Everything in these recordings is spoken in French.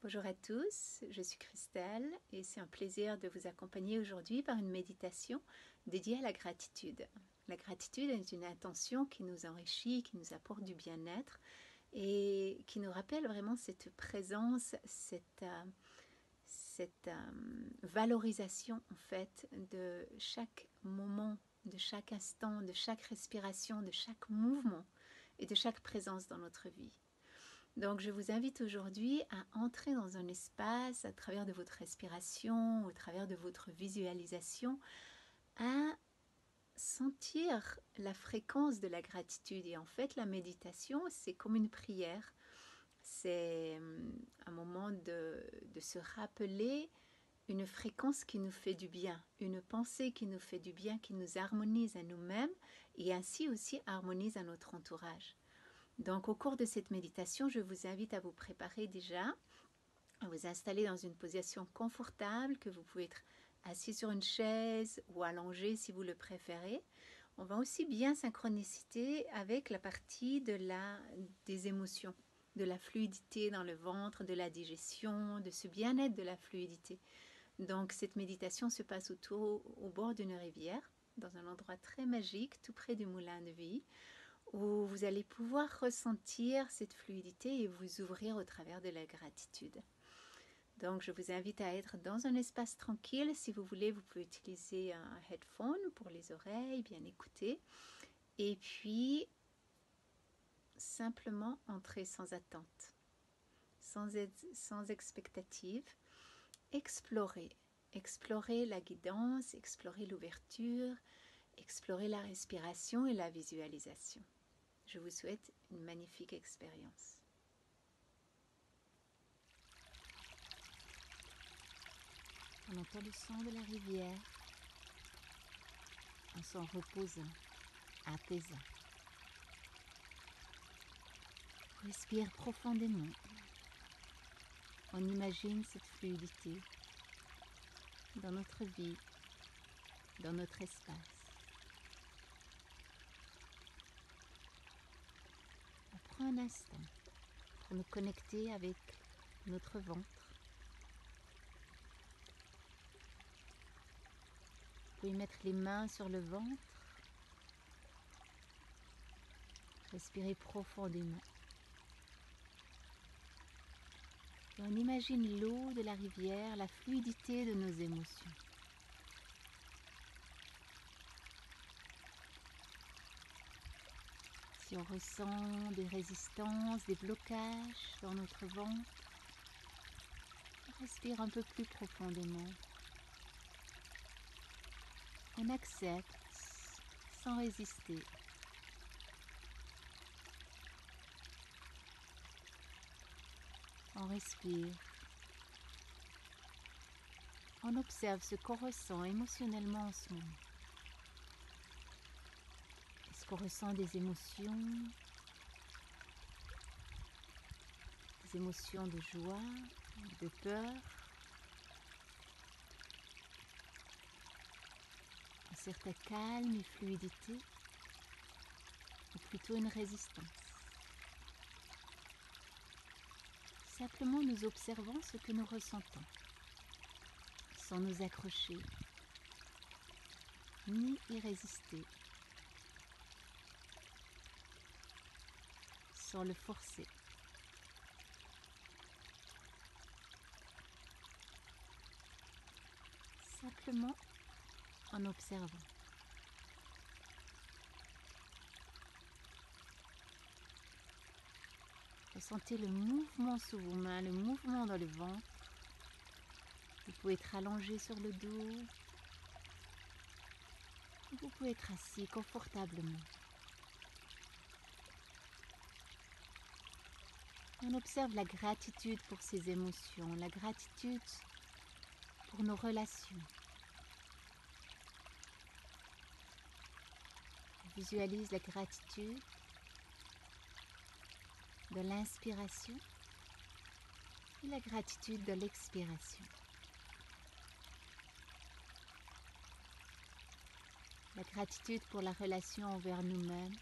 Bonjour à tous, je suis Christelle et c'est un plaisir de vous accompagner aujourd'hui par une méditation dédiée à la gratitude. La gratitude est une intention qui nous enrichit, qui nous apporte du bien-être et qui nous rappelle vraiment cette présence, cette valorisation en fait de chaque moment, de chaque instant, de chaque respiration, de chaque mouvement et de chaque présence dans notre vie. Donc je vous invite aujourd'hui à entrer dans un espace à travers de votre respiration, au travers de votre visualisation, à sentir la fréquence de la gratitude. Et en fait, la méditation, c'est comme une prière. C'est un moment de se rappeler une fréquence qui nous fait du bien, une pensée qui nous fait du bien, qui nous harmonise à nous-mêmes et ainsi aussi harmonise à notre entourage. Donc au cours de cette méditation, je vous invite à vous préparer déjà, à vous installer dans une position confortable, que vous pouvez être assis sur une chaise ou allongé si vous le préférez. On va aussi bien synchroniser avec la partie des émotions, de la fluidité dans le ventre, de la digestion, de ce bien-être de la fluidité. Donc cette méditation se passe au bord d'une rivière, dans un endroit très magique, tout près du moulin de vie, où vous allez pouvoir ressentir cette fluidité et vous ouvrir au travers de la gratitude. Donc je vous invite à être dans un espace tranquille. Si vous voulez, vous pouvez utiliser un headphone pour les oreilles, bien écouter. Et puis, simplement entrer sans attente, sans expectative. Explorer. Explorer la guidance, explorer l'ouverture, explorer la respiration et la visualisation. Je vous souhaite une magnifique expérience. On entend le son de la rivière, un son reposant, apaisant. Respire profondément. On imagine cette fluidité dans notre vie, dans notre espace. On prend un instant pour nous connecter avec notre ventre. Vous pouvez mettre les mains sur le ventre. Respirez profondément. Et on imagine l'eau de la rivière, la fluidité de nos émotions. Si on ressent des résistances, des blocages dans notre ventre, on respire un peu plus profondément. On accepte sans résister. On respire. On observe ce qu'on ressent émotionnellement en ce moment. Est-ce qu'on ressent des émotions de joie, de peur, un certain calme et fluidité, ou plutôt une résistance? Simplement nous observons ce que nous ressentons, sans nous accrocher, ni y résister, sans le forcer. Simplement en observant. Ressentez le mouvement sous vos mains, le mouvement dans le ventre. Vous pouvez être allongé sur le dos. Vous pouvez être assis confortablement. On observe la gratitude pour ces émotions, la gratitude pour nos relations. On visualise la gratitude de l'inspiration et la gratitude de l'expiration. La gratitude pour la relation envers nous-mêmes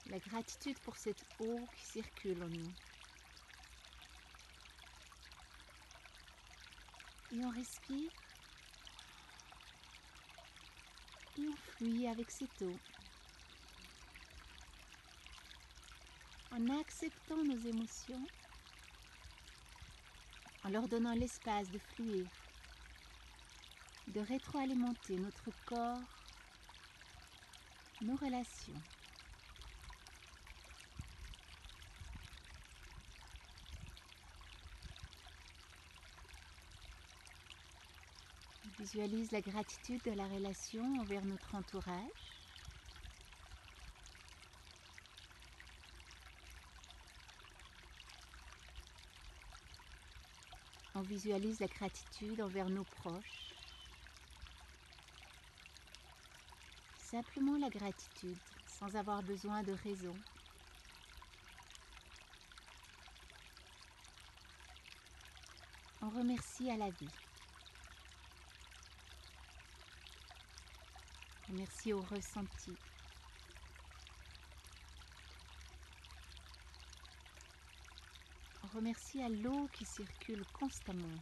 la gratitude pour cette eau qui circule en nous. Et on respire et on fluit avec cette eau. En acceptant nos émotions, en leur donnant l'espace de fluir, de rétroalimenter notre corps, nos relations. On visualise la gratitude de la relation envers notre entourage. On visualise la gratitude envers nos proches. Simplement la gratitude, sans avoir besoin de raison. On remercie à la vie. On remercie au ressenti. On remercie à l'eau qui circule constamment,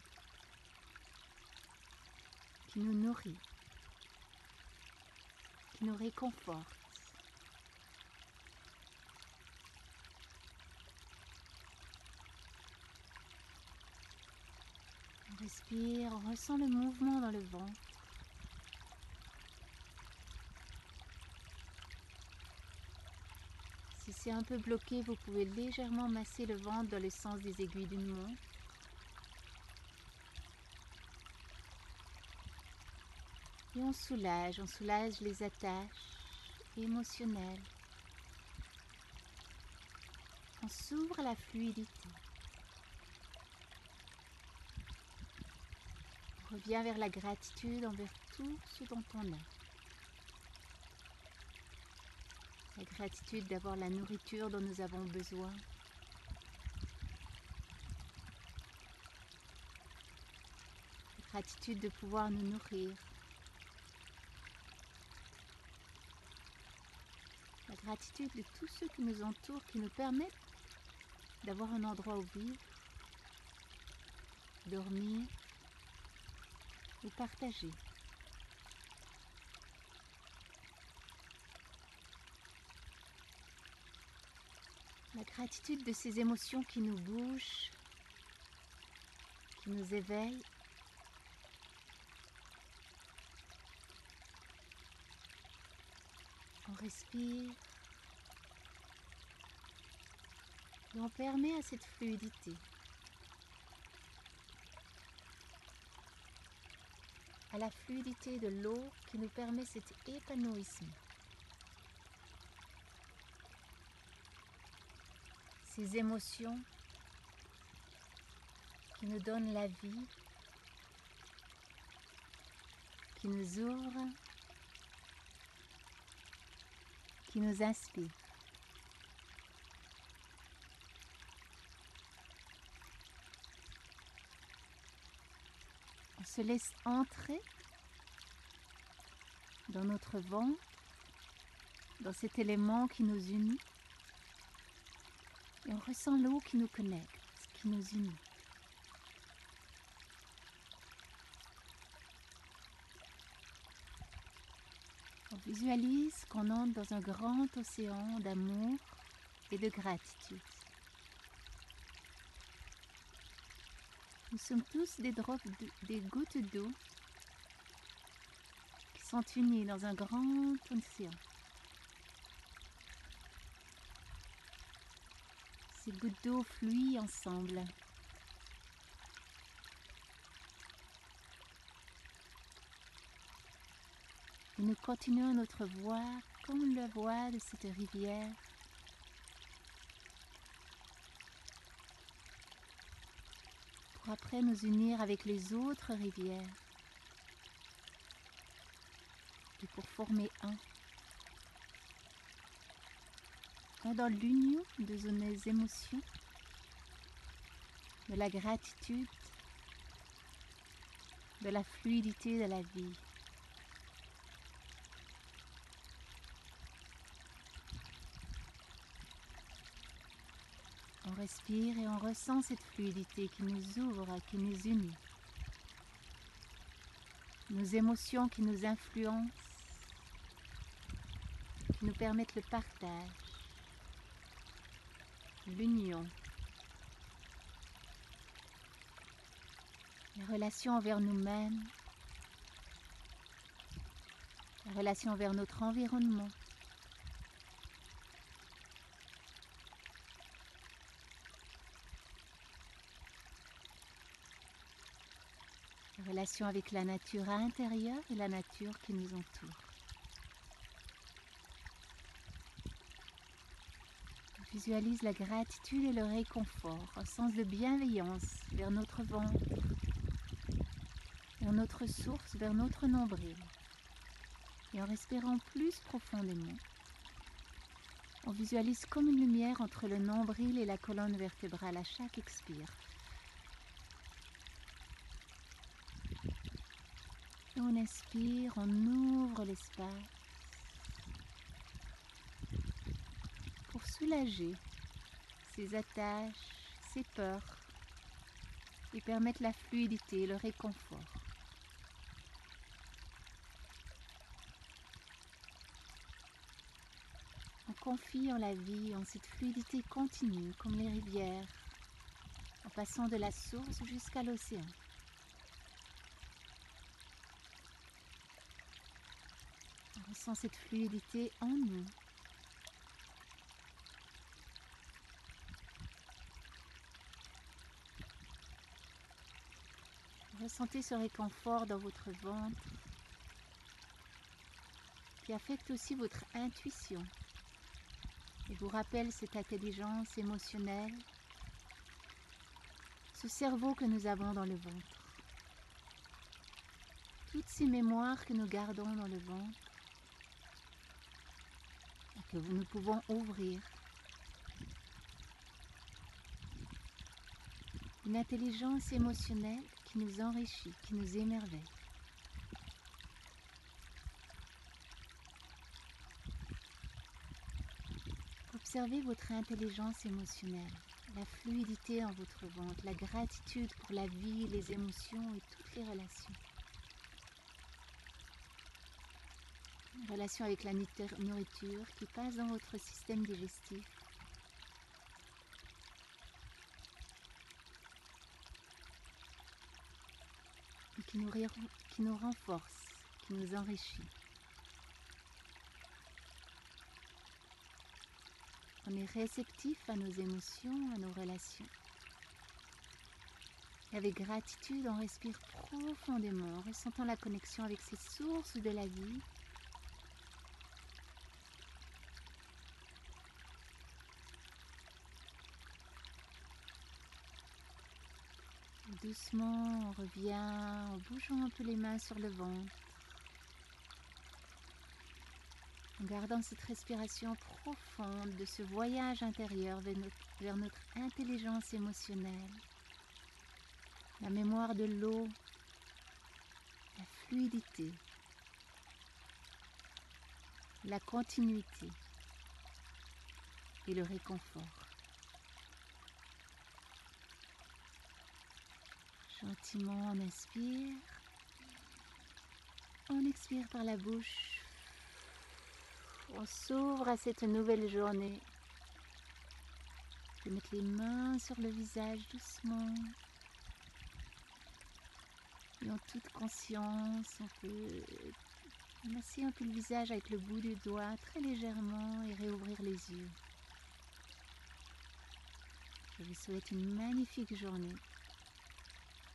qui nous nourrit, qui nous réconforte. On respire, on ressent le mouvement dans le ventre. Si c'est un peu bloqué, vous pouvez légèrement masser le ventre dans le sens des aiguilles d'une montre. Et on soulage les attaches émotionnelles. On s'ouvre à la fluidité. On revient vers la gratitude envers tout ce dont on a. La gratitude d'avoir la nourriture dont nous avons besoin. La gratitude de pouvoir nous nourrir. La gratitude de tous ceux qui nous entourent, qui nous permettent d'avoir un endroit où vivre, dormir ou partager. La gratitude de ces émotions qui nous bougent, qui nous éveillent. On respire et on permet à cette fluidité, à la fluidité de l'eau qui nous permet cet épanouissement. Ces émotions qui nous donnent la vie, qui nous ouvrent, qui nous inspirent. On se laisse entrer dans notre ventre, dans cet élément qui nous unit. Et on ressent l'eau qui nous connecte, qui nous unit. On visualise qu'on entre dans un grand océan d'amour et de gratitude. Nous sommes tous des gouttes d'eau qui sont unies dans un grand océan. Ces gouttes d'eau fluent ensemble. Et nous continuons notre voie comme la voie de cette rivière. Pour après nous unir avec les autres rivières. Et pour former un dans l'union de nos émotions, de la gratitude, de la fluidité de la vie. On respire et on ressent cette fluidité qui nous ouvre, qui nous unit. Nos émotions qui nous influencent, qui nous permettent le partage, l'union, les relations envers nous-mêmes, les relations envers notre environnement. Les relations avec la nature intérieure et la nature qui nous entoure. On visualise la gratitude et le réconfort, un sens de bienveillance vers notre ventre, vers notre source, vers notre nombril. Et en respirant plus profondément, on visualise comme une lumière entre le nombril et la colonne vertébrale à chaque expire. Et on inspire, on ouvre l'espace pour soulager ces attaches, ces peurs et permettre la fluidité et le réconfort. On confie en la vie, en cette fluidité continue comme les rivières, en passant de la source jusqu'à l'océan. On ressent cette fluidité en nous. Ressentez ce réconfort dans votre ventre qui affecte aussi votre intuition et vous rappelle cette intelligence émotionnelle, ce cerveau que nous avons dans le ventre. Toutes ces mémoires que nous gardons dans le ventre et que nous pouvons ouvrir. Une intelligence émotionnelle qui nous enrichit, qui nous émerveille. Observez votre intelligence émotionnelle, la fluidité dans votre ventre, la gratitude pour la vie, les émotions et toutes les relations. Une relation avec la nourriture qui passe dans votre système digestif. Et qui nous renforce, qui nous enrichit. On est réceptif à nos émotions, à nos relations. Et avec gratitude, on respire profondément, en ressentant la connexion avec ces sources de la vie. Et doucement, on revient en bougeant un peu les mains sur le ventre. En gardant cette respiration profonde de ce voyage intérieur vers notre intelligence émotionnelle, la mémoire de l'eau, la fluidité, la continuité et le réconfort. Gentiment, on inspire, on expire par la bouche. On s'ouvre à cette nouvelle journée. On peut mettre les mains sur le visage doucement. Et en toute conscience, on peut masser un peu le visage avec le bout du doigt très légèrement et réouvrir les yeux. Je vous souhaite une magnifique journée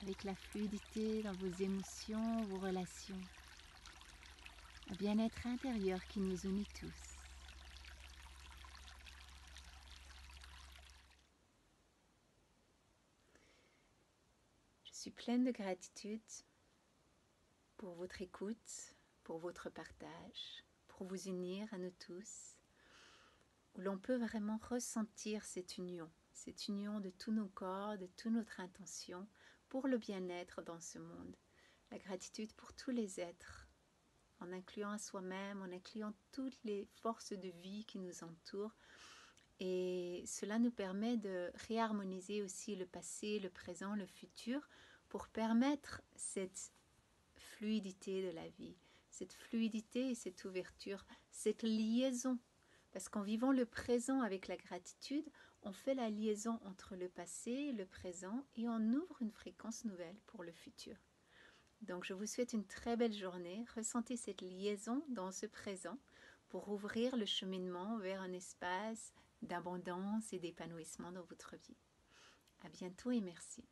avec la fluidité dans vos émotions, vos relations. Un bien-être intérieur qui nous unit tous. Je suis pleine de gratitude pour votre écoute, pour votre partage, pour vous unir à nous tous, où l'on peut vraiment ressentir cette union de tous nos corps, de toute notre intention pour le bien-être dans ce monde. La gratitude pour tous les êtres, en incluant soi-même, en incluant toutes les forces de vie qui nous entourent Et cela nous permet de réharmoniser aussi le passé, le présent, le futur pour permettre cette fluidité de la vie, cette fluidité et cette ouverture, cette liaison. Parce qu'en vivant le présent avec la gratitude, on fait la liaison entre le passé, le présent et on ouvre une fréquence nouvelle pour le futur. Donc je vous souhaite une très belle journée. Ressentez cette liaison dans ce présent pour ouvrir le cheminement vers un espace d'abondance et d'épanouissement dans votre vie. À bientôt et merci.